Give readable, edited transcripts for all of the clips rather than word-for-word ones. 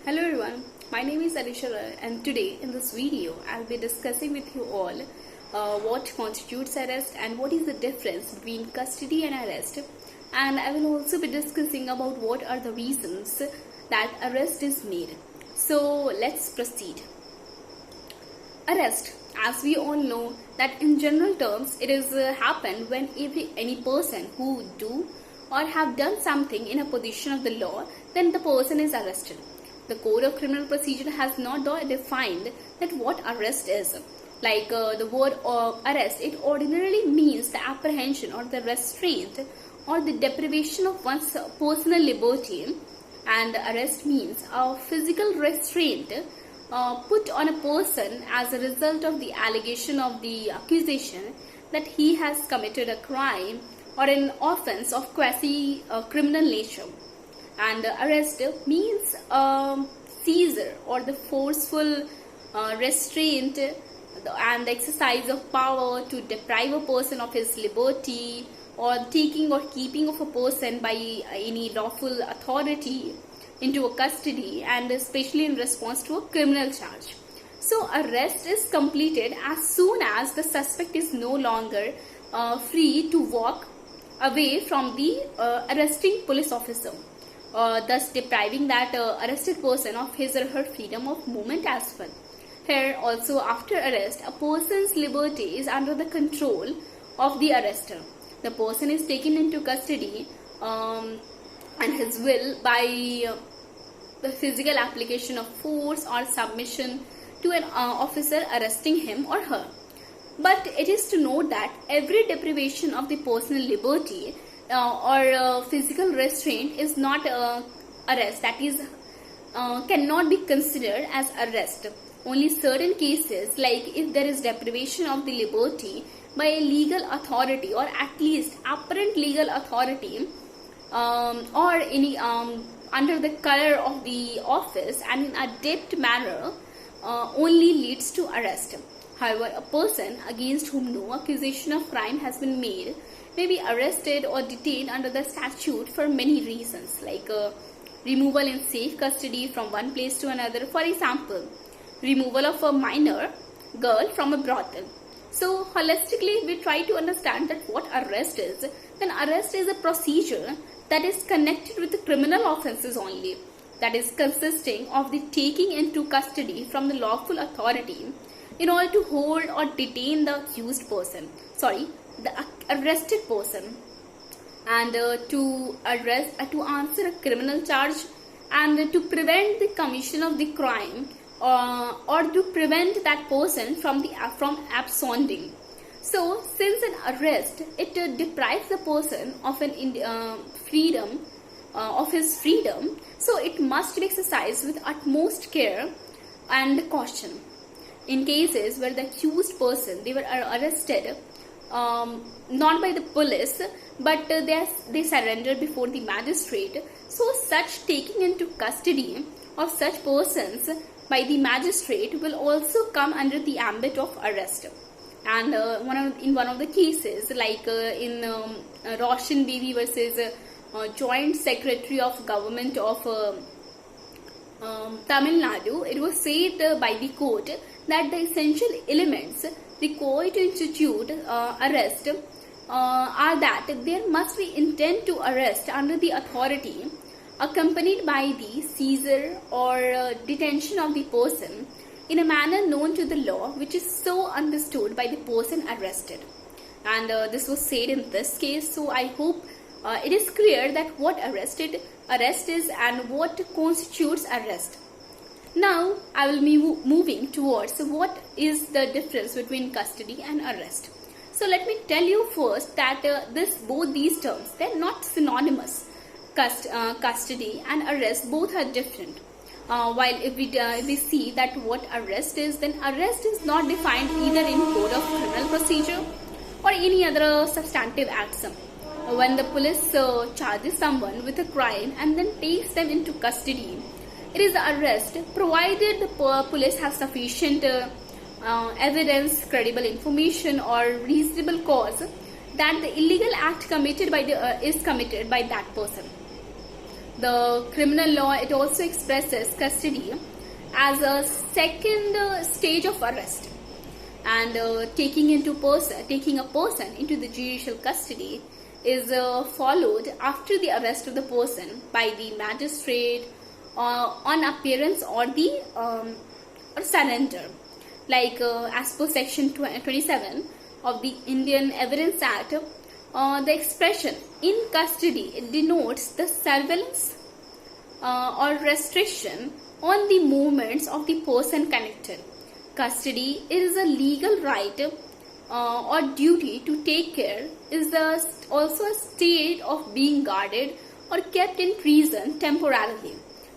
Hello everyone, my name is Alisha Roy and today in this video I'll be discussing with you all what constitutes arrest and what is the difference between custody and arrest, and I will also be discussing about what are the reasons that arrest is made. So let's proceed. Arrest, as we all know that in general terms it is happened when any person who do or have done something in a position of the law, then the person is arrested. The Code of Criminal Procedure has not defined that what arrest is. Like the word arrest, it ordinarily means the apprehension or the restraint or the deprivation of one's personal liberty, and arrest means a physical restraint put on a person as a result of the allegation of the accusation that he has committed a crime or an offense of quasi-criminal nature. And arrest means seizure or the forceful restraint and the exercise of power to deprive a person of his liberty, or taking or keeping of a person by any lawful authority into a custody, and especially in response to a criminal charge. So arrest is completed as soon as the suspect is no longer free to walk away from the arresting police officer, thus depriving that arrested person of his or her freedom of movement as well. Here also, after arrest, a person's liberty is under the control of the arrestor. The person is taken into custody and his will by the physical application of force or submission to an officer arresting him or her. But it is to note that every deprivation of the personal liberty or physical restraint is not arrest, that is cannot be considered as arrest. Only certain cases, like if there is deprivation of the liberty by a legal authority or at least apparent legal authority or any under the color of the office and in a depth manner, only leads to arrest. However, a person against whom no accusation of crime has been made may be arrested or detained under the statute for many reasons, like removal in safe custody from one place to another. For example, removal of a minor girl from a brothel. So holistically, we try to understand that what arrest is. Then arrest is a procedure that is connected with the criminal offences only, that is consisting of the taking into custody from the lawful authority in order to hold or detain the accused person, the arrested person, and to answer a criminal charge, and to prevent the commission of the crime or to prevent that person from absconding. So since an arrest, it deprives the person of an freedom of his freedom, so it must be exercised with utmost care and caution. In cases where the accused person, they were arrested not by the police, but they surrendered before the magistrate, so such taking into custody of such persons by the magistrate will also come under the ambit of arrest. And in one of the cases, like in Roshan Baby versus Joint Secretary of Government of Tamil Nadu, it was said by the court that the essential elements required to institute arrest are that there must be intent to arrest under the authority, accompanied by the seizure or detention of the person in a manner known to the law, which is so understood by the person arrested. And this was said in this case. So I hope it is clear that what arrest is and what constitutes arrest. Now I will be moving towards what is the difference between custody and arrest. So let me tell you first that both these terms, they are not synonymous. Custody and arrest both are different. While if we see that what arrest is, then arrest is not defined either in Code of Criminal Procedure or any other substantive acts. When the police charges someone with a crime and then takes them into custody, it is arrest provided the police has sufficient evidence, credible information or reasonable cause that the illegal act committed by is committed by that person. The criminal law, it also expresses custody as a second stage of arrest, and taking a person into the judicial custody is followed after the arrest of the person by the magistrate on appearance or the or surrender. Like as per section 27 of the Indian Evidence Act, the expression in custody, it denotes the surveillance or restriction on the movements of the person connected. Custody is a legal right or duty to take care, is also a state of being guarded or kept in prison temporarily,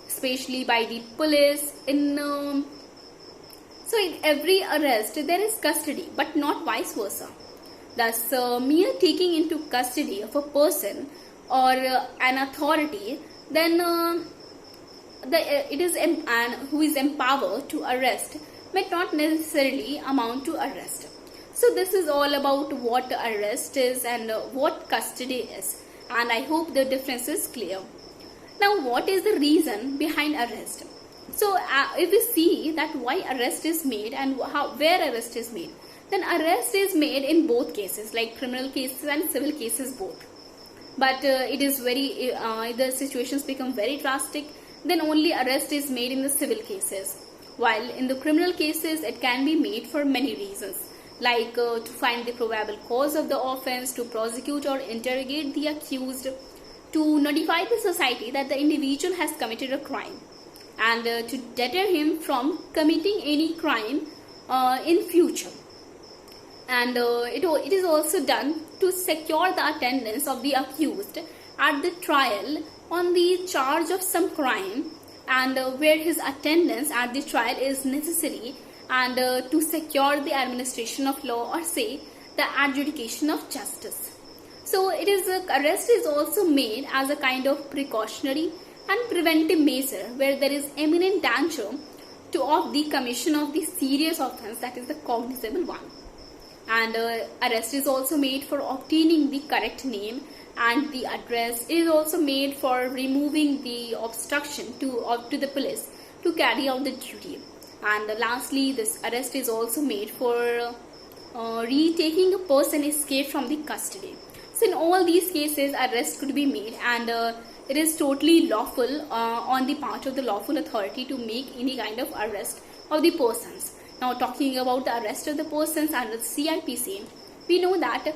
especially by the police. So in every arrest there is custody, but not vice versa. Thus, mere taking into custody of a person or an authority, then who is empowered to arrest may not necessarily amount to arrest. So this is all about what arrest is and what custody is, and I hope the difference is clear. Now, what is the reason behind arrest? So if we see that why arrest is made and where arrest is made, then arrest is made in both cases, like criminal cases and civil cases both. But it is very the situations become very drastic, then only arrest is made in the civil cases, while in the criminal cases it can be made for many reasons, like to find the probable cause of the offense, to prosecute or interrogate the accused, to notify the society that the individual has committed a crime, and to deter him from committing any crime in future. And it is also done to secure the attendance of the accused at the trial on the charge of some crime, and where his attendance at the trial is necessary, and to secure the administration of law, or say the adjudication of justice. So it is arrest is also made as a kind of precautionary and preventive measure where there is imminent danger of the commission of the serious offense, that is the cognizable one. And arrest is also made for obtaining the correct name and the address. It is also made for removing the obstruction to the police to carry out the duty. And lastly, this arrest is also made for retaking a person escaped from the custody. So in all these cases, arrest could be made, and it is totally lawful on the part of the lawful authority to make any kind of arrest of the persons. Now, talking about the arrest of the persons under the CRPC, we know that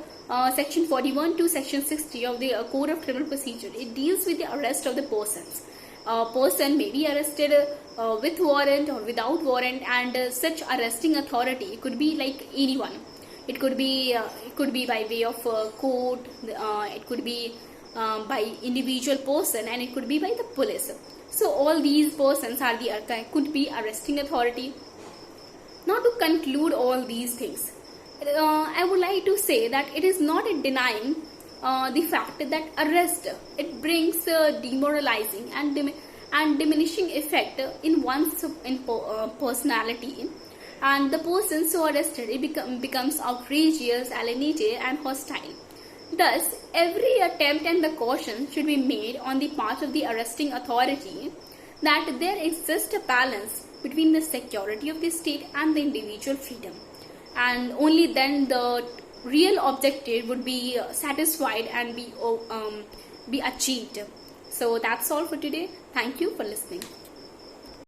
section 41 to section 60 of the Code of Criminal Procedure, it deals with the arrest of the persons. A person may be arrested with warrant or without warrant, and such arresting authority could be like anyone. It could be by way of court, it could be by individual person, and it could be by the police. So all these persons are could be arresting authority. Now, to conclude all these things, I would like to say that it is not denying the fact that arrest, it brings demoralizing and diminishing effect in one's personality, and the person so arrested becomes outrageous, alienated, and hostile. Thus, every attempt and the caution should be made on the part of the arresting authority that there exists a balance between the security of the state and the individual freedom, and only then the real objective would be satisfied and be achieved. So that's all for today. Thank you for listening.